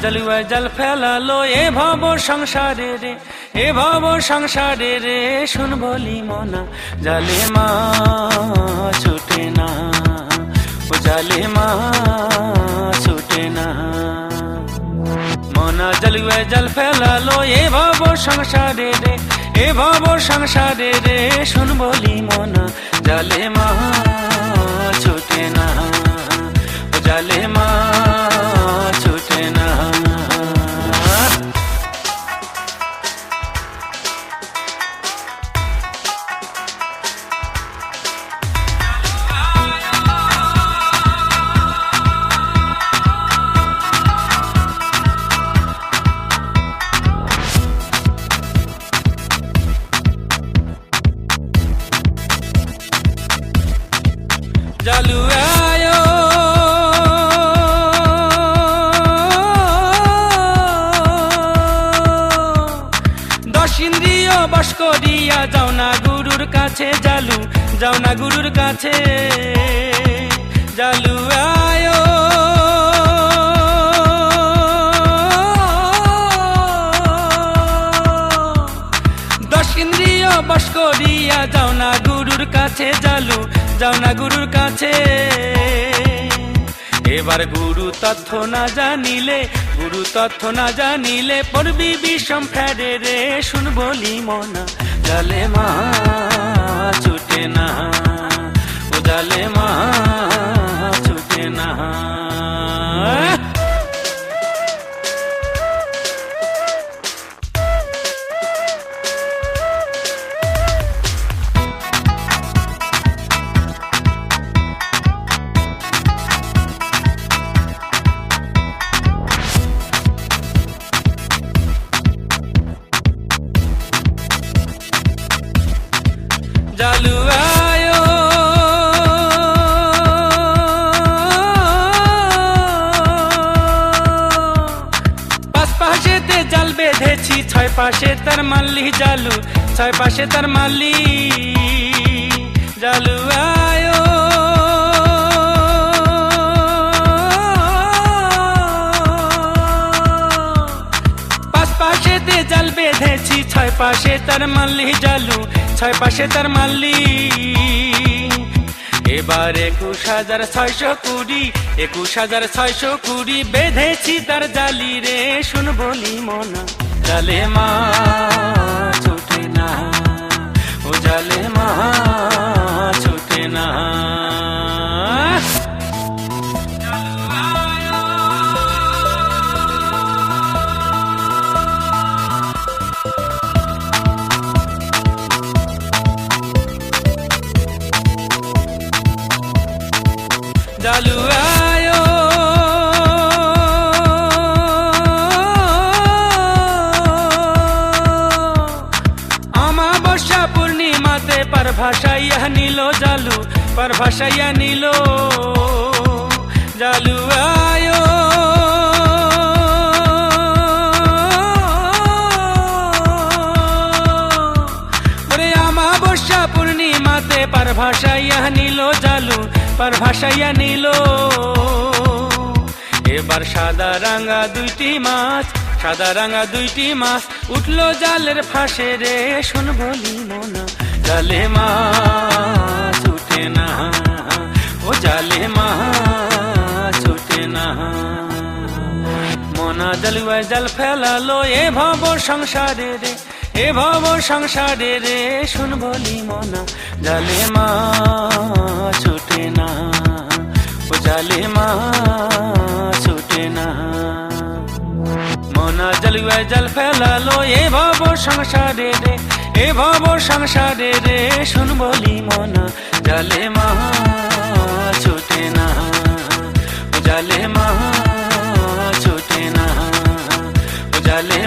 জালুয়ায় জাল ফেলালো এ ভব সংসারে রে, এ ভব সংসারে রে, শুন বলি মনা জালে মা ছুটে না, ও জালে মা ছুটে না। মনা জালুয়ায় জাল ফেলালো এ ভব সংসারে রে, এ ভব সংসারে রে, শুন বলি মনা জালে মা ছুটে না, ও জালে মা ছুটে না। জালুয়ায় দশ ইন্দ্রিয় বশ করিয়া যাও না গুরুর কাছে, জালু যাও না গুরুর কাছে। জালুয়ায় দশ ইন্দ্রিয় বশ করিয়া যাও না গুরুর কাছে, জালু যাও না গুরুর কাছে। এবার গুরু তথ্য না জানিলে, গুরু তথ্য না জানিলে পড়বি বিষম ফেরে রে, শুন বলি মনা জালে মা ছুটে না, ও জালে মা ছুটে না। জালুয়ায় পাঁচ পাশেতে জাল বেঁধেছি, ছয় পাশে তার মাল্লি, জালু ছয় পাশে তার মাল্লি। জালুয়ায় পাঁচ পাশেতে জাল বেঁধেছি, ছয় পাশে তার মাল্লি, জালু ছয় পাশে তার মাল্লি। এবার 21,620, 21,620 বেঁধেছি তার জালি রে, শুন বলি মনা জালে মা ছুটে না, ও জালে মা ছুটে না। জালুয়ায় আমাবস্যা পূর্ণিমাতে পার ভাসাইয়া নিল, জালু পার ভাসাইয়া নিল। জালুয়ায় ওরে আমাবস্যা পূর্ণিমাতে পার ভাসাইয়া নিল, জালু পার ভাসাইয়া নিল। এবার সাদা রাঙা দুইটি মাছ, সাদা রাঙা দুইটি মাছ উঠলো জালের ফাঁসে রে, শুন বলি মনা জালে মা ছুটে না, ও জালে মা ছুটে না। মনা জালুয়ায় জাল ফেলালো এ ভব সংসারে রে, এ ভব সংসারে রে, শুন বলি মনা জালে মা ছুটে না, ও জালে মা ছুটে না। মনা জালুয়ায় জাল ফেলালো এ ভব সংসারে রে, এ ভব সংসারে রে, শুন বলি মনা জালে মা ছুটে না, ও জালে মা ছুটে না, ও জালে